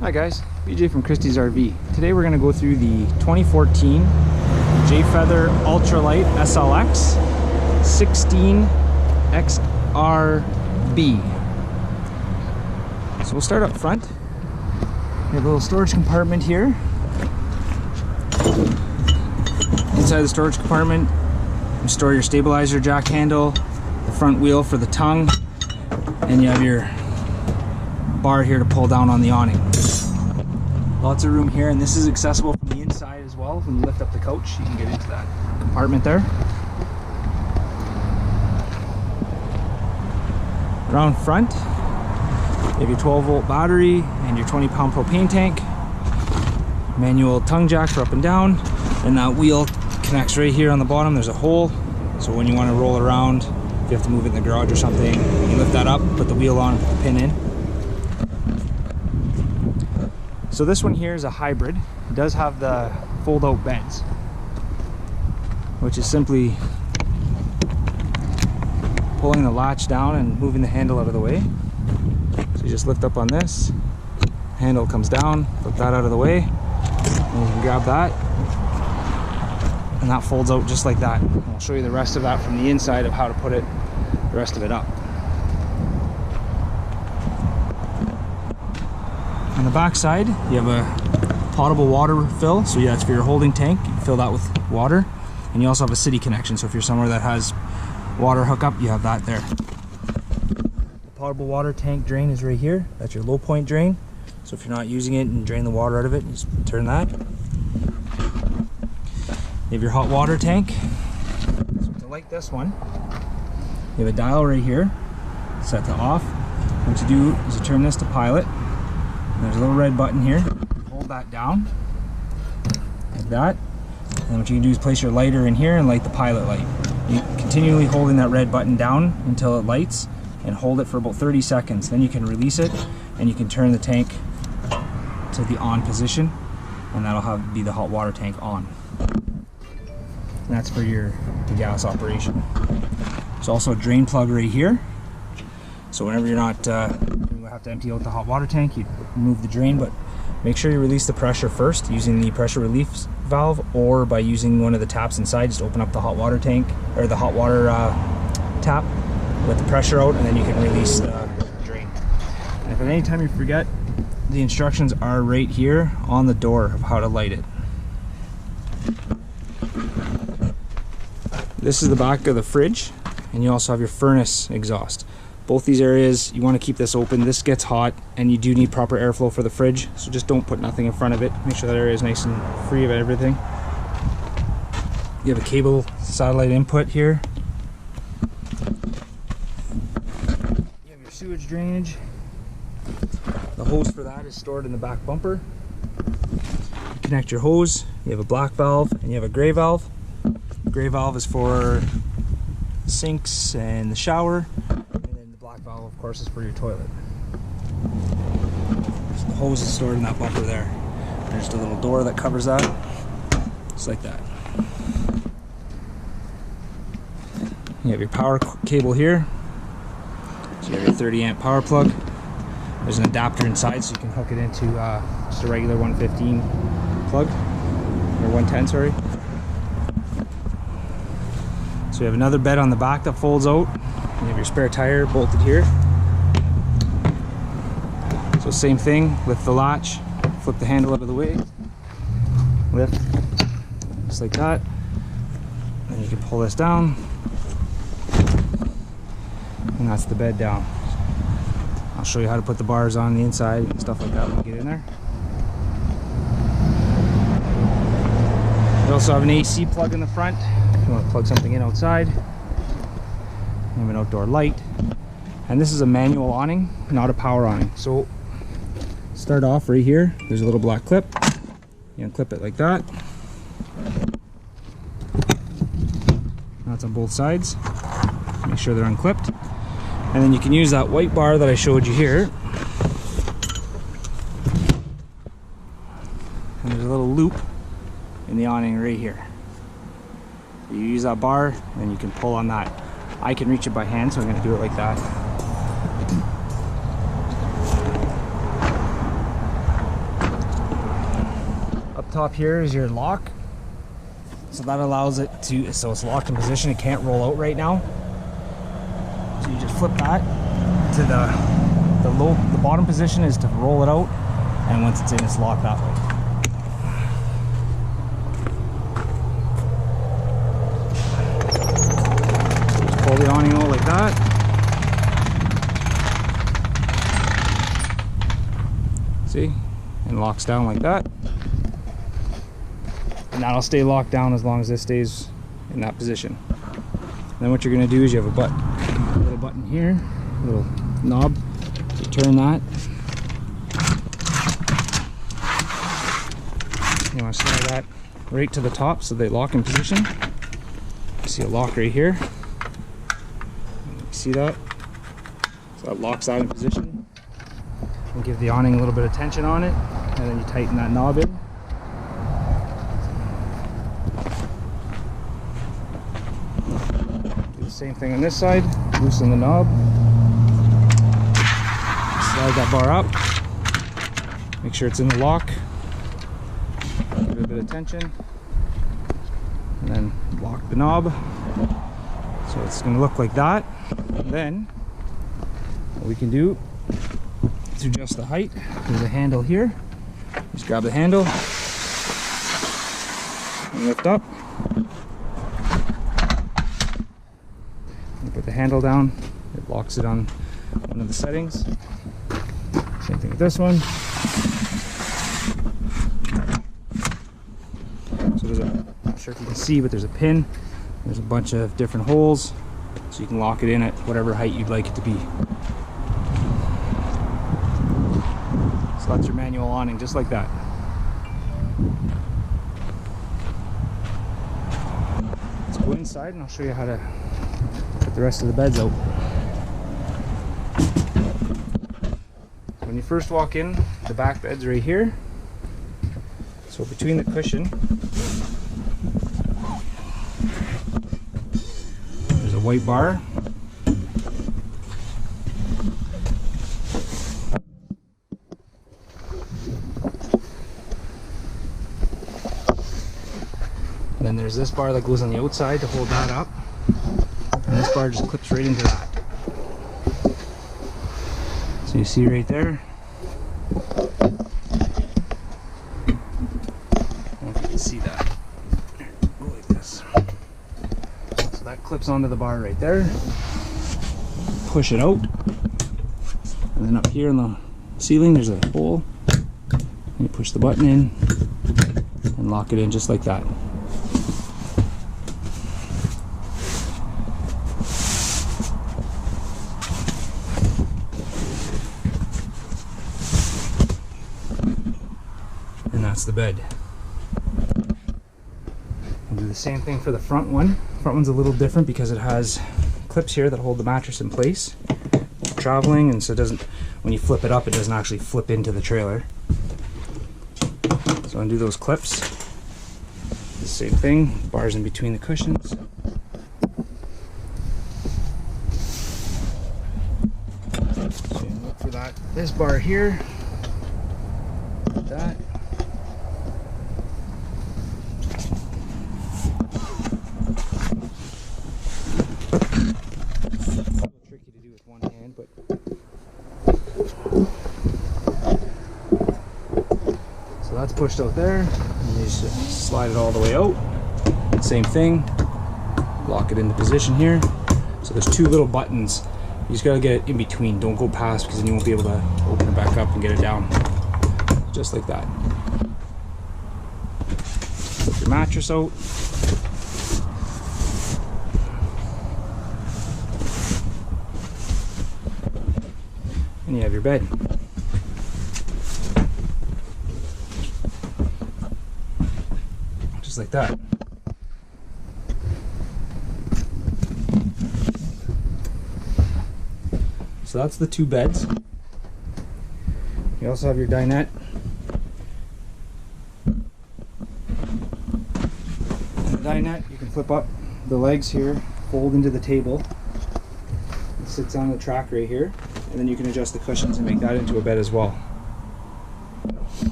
Hi guys, BJ from Christie's RV. Today we're going to go through the 2014 Jay Feather Ultralight SLX 16XRB. So we'll start up front. We have a little storage compartment here. Inside the storage compartment, you store your stabilizer jack handle, the front wheel for the tongue, and you have your bar here to pull down on the awning. Lots of room here, and this is accessible from the inside as well. When you lift up the couch, you can get into that compartment there. Around front, you have your 12-volt battery and your 20-pound propane tank. Manual tongue jack for up and down, and that wheel connects right here on the bottom. There's a hole, so when you want to roll it around, if you have to move it in the garage or something, you lift that up, put the wheel on, and put the pin in. So this one here is a hybrid. It does have the fold-out beds, which is simply pulling the latch down and moving the handle out of the way. So you just lift up on this, handle comes down, flip that out of the way, and you can grab that, and that folds out just like that. And I'll show you the rest of that from the inside of how to put the rest of it up. On the back side, you have a potable water fill, so yeah, it's for your holding tank. You can fill that with water, and you also have a city connection, so if you're somewhere that has water hookup, you have that there. The potable water tank drain is right here. That's your low point drain, so if you're not using it and drain the water out of it, you just turn that. You have your hot water tank. So to light this one, you have a dial right here, set to off. What you do is you turn this to pilot. There's a little red button here. Hold that down like that, and what you can do is place your lighter in here and light the pilot light. You continually holding that red button down until it lights, and hold it for about 30 seconds. Then you can release it, and you can turn the tank to the on position, and that'll be the hot water tank on. And that's for the gas operation. There's also a drain plug right here, so whenever you're not have to empty out the hot water tank, you remove the drain, but make sure you release the pressure first using the pressure relief valve, or by using one of the taps inside. Just open up the hot water tank, or the hot water tap, let the pressure out, and then you can release the drain. And if at any time you forget, the instructions are right here on the door of how to light it. This is the back of the fridge, and you also have your furnace exhaust. Both these areas, you want to keep this open. This gets hot, and you do need proper airflow for the fridge, so just don't put nothing in front of it. Make sure that area is nice and free of everything. You have a cable satellite input here. You have your sewage drainage. The hose for that is stored in the back bumper. You connect your hose. You have a black valve and you have a gray valve. The gray valve is for sinks and the shower. Valve, of course, is for your toilet. So the hose is stored in that bumper there. There's the little door that covers that, just like that. You have your power cable here. So you have your 30-amp power plug. There's an adapter inside, so you can hook it into just a regular 115 plug, or 110, sorry. So you have another bed on the back that folds out. You have your spare tire bolted here. So same thing, lift the latch, flip the handle out of the way, lift, just like that. Then you can pull this down, and that's the bed down. I'll show you how to put the bars on the inside and stuff like that when we get in there. You also have an AC plug in the front if you want to plug something in outside. You have an outdoor light, and this is a manual awning, not a power awning. So start off right here, there's a little black clip. You unclip it like that. That's on both sides. Make sure they're unclipped, and then you can use that white bar that I showed you here, and there's a little loop in the awning right here. You use that bar, and you can pull on that. I can reach it by hand, so I'm going to do it like that. top here is your lock. So that allows it to, so it's locked in position. It can't roll out right now. So you just flip that to the bottom position is to roll it out, and once it's in, it's locked that way. Just pull the awning out like that. See? And locks down like that. And that'll stay locked down as long as this stays in that position. Then what you're going to do is you have a little button here, a little knob. You turn that. You want to slide that right to the top so they lock in position. You see a lock right here. You see that? So that locks that in position. And give the awning a little bit of tension on it, and then you tighten that knob in. Do the same thing on this side. Loosen the knob. Slide that bar up. Make sure it's in the lock. Give it a bit of tension. And then lock the knob. So it's going to look like that. And then what we can do is adjust the height. There's a handle here. Just grab the handle and lift up. And put the handle down. It locks it on one of the settings. Same thing with this one. So there's I'm not sure if you can see, but there's a pin. There's a bunch of different holes, so you can lock it in at whatever height you'd like it to be. So that's your manual awning, just like that. Let's go inside and I'll show you how to put the rest of the beds out. When you first walk in, the back bed's right here. So between the cushion, there's a white bar. Then there's this bar that goes on the outside to hold that up. And this bar just clips right into that. So you see right there. I don't know if you can see that. Go like this. So that clips onto the bar right there. Push it out. And then up here in the ceiling there's a hole. And you push the button in and lock it in just like that. That's the bed. We'll do the same thing for the front one. Front one's a little different because it has clips here that hold the mattress in place for traveling, and so it doesn't, when you flip it up, it doesn't actually flip into the trailer. So undo those clips. The same thing, bars in between the cushions. So you look for that. This bar here, like that. That's pushed out there, and you just slide it all the way out. Same thing, lock it into position here. So there's two little buttons. You just gotta get it in between. Don't go past, because then you won't be able to open it back up and get it down. Just like that. Flip your mattress out. And you have your bed. Like that. So that's the two beds. You also have your dinette. And the dinette, you can flip up the legs here, fold into the table. It sits on the track right here, and then you can adjust the cushions and make that into a bed as well.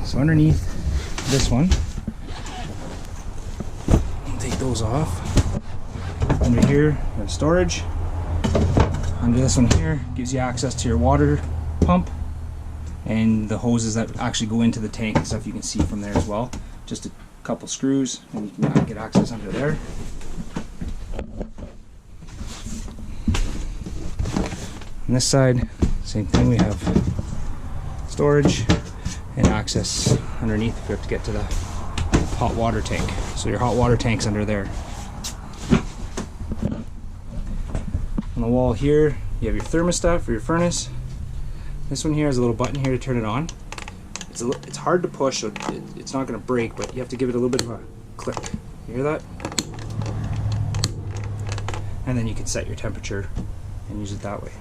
So underneath, this one. Take those off. Under here, you have storage. Under this one here, gives you access to your water pump and the hoses that actually go into the tank and stuff you can see from there as well. Just a couple screws and you can get access under there. On this side, same thing, we have storage and access underneath if you have to get to the hot water tank. So your hot water tank's under there. On the wall here, you have your thermostat for your furnace. This one here has a little button here to turn it on. It's hard to push, so it's not going to break, but you have to give it a little bit of a click. You hear that? And then you can set your temperature and use it that way.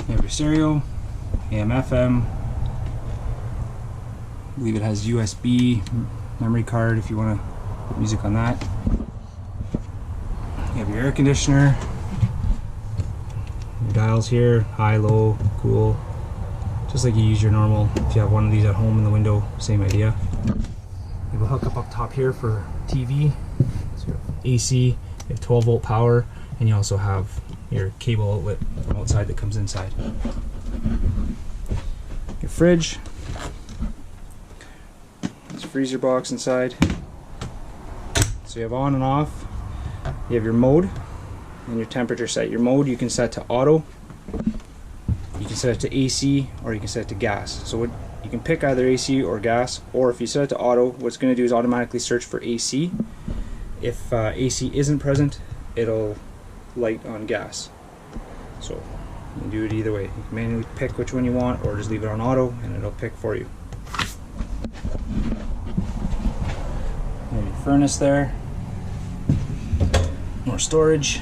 You have your stereo, AM, FM. I believe it has USB memory card if you want to put music on that. You have your air conditioner, your dials here, high, low, cool, just like you use your normal, if you have one of these at home in the window, same idea. You have a hookup up top here for TV, so you have AC, you have 12 volt power, and you also have your cable outlet from outside that comes inside. Your fridge, this freezer box inside. So you have on and off. You have your mode and your temperature set. Your mode you can set to auto, you can set it to AC, or you can set it to gas. So you can pick either AC or gas, or if you set it to auto, what it's going to do is automatically search for AC. If AC isn't present, it'll light on gas. So you can do it either way. You can manually pick which one you want, or just leave it on auto and it'll pick for you. There's your furnace there. More storage.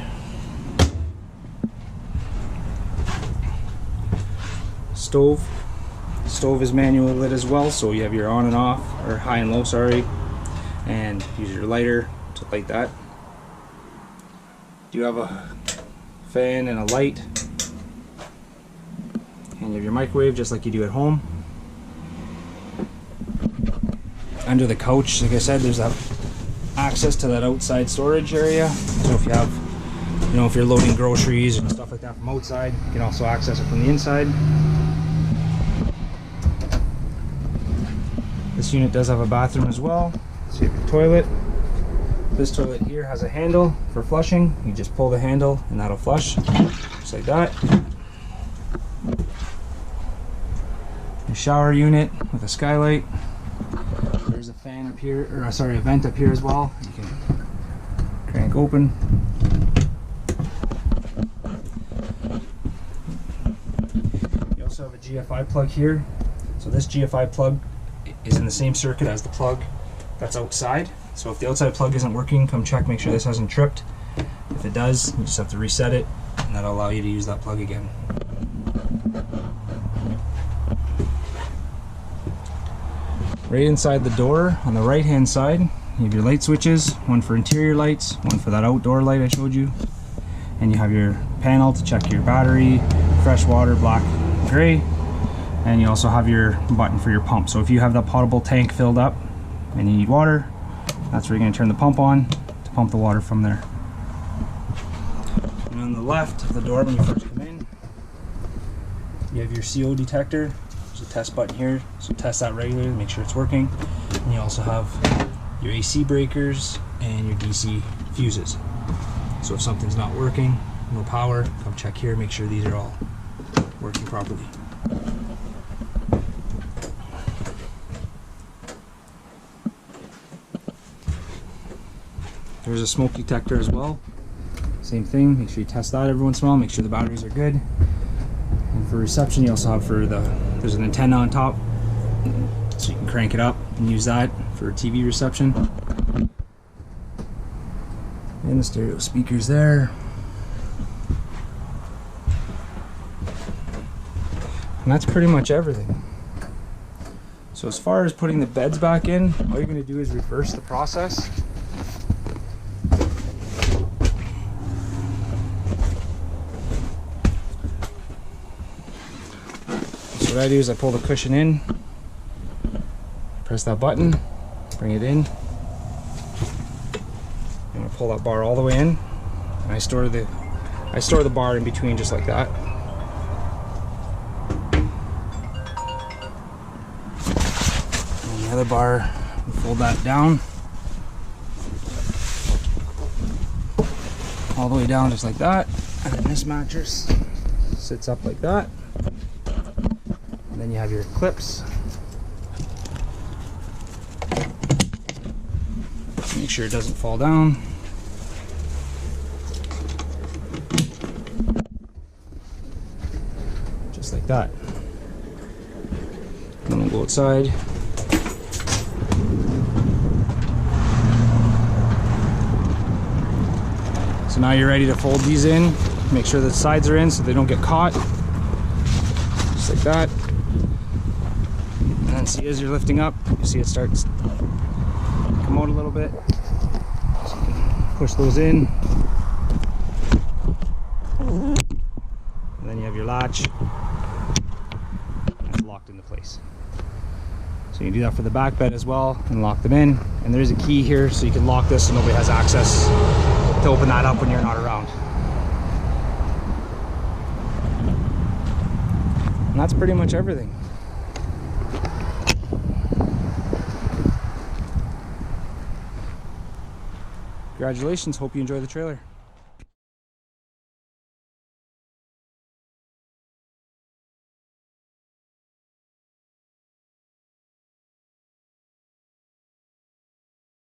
Stove. Stove is manual lit as well, so you have your on and off, or high and low, sorry, and use your lighter to light that. You have a fan and a light, and you have your microwave just like you do at home. Under the couch, like I said, there's that access to that outside storage area. So if you have, if you're loading groceries and stuff like that from outside, you can also access it from the inside. This unit does have a bathroom as well. So you have your toilet. This toilet here has a handle for flushing. You just pull the handle and that'll flush, just like that. Your shower unit with a skylight. There's a fan up here, or sorry, a vent up here as well. You can crank open. You also have a GFI plug here. So this GFI plug is in the same circuit as the plug that's outside. So if the outside plug isn't working, come check, make sure this hasn't tripped. If it does, you just have to reset it, and that'll allow you to use that plug again. Right inside the door, on the right hand side, you have your light switches, one for interior lights, one for that outdoor light I showed you, and you have your panel to check your battery, fresh water, black, gray, and you also have your button for your pump. So if you have that potable tank filled up and you need water, that's where you're going to turn the pump on to pump the water from there. And on the left of the door when you first come in, you have your CO detector. There's a test button here, so test that regularly, make sure it's working. And you also have your AC breakers and your DC fuses. So if something's not working, no power, come check here, make sure these are all working properly. There's a smoke detector as well. Same thing, make sure you test that every once in a while, make sure the batteries are good. And for reception, you also have there's an antenna on top, so you can crank it up and use that for TV reception. And the stereo speakers there. And that's pretty much everything. So as far as putting the beds back in, all you're going to do is reverse the process. what I do is I pull the cushion in, press that button, bring it in. I'm gonna pull that bar all the way in, and I store the bar in between just like that. And the other bar, we fold that down all the way down just like that. And then this mattress sits up like that. And then you have your clips. Make sure it doesn't fall down. Just like that. And then we'll go outside. So now you're ready to fold these in. Make sure the sides are in so they don't get caught. Just like that. And then see, as you're lifting up, you see it starts to come out a little bit. So you can push those in. And then you have your latch. And it's locked into place. So you can do that for the back bed as well and lock them in. And there's a key here so you can lock this so nobody has access to open that up when you're not around. And that's pretty much everything. Congratulations, hope you enjoy the trailer.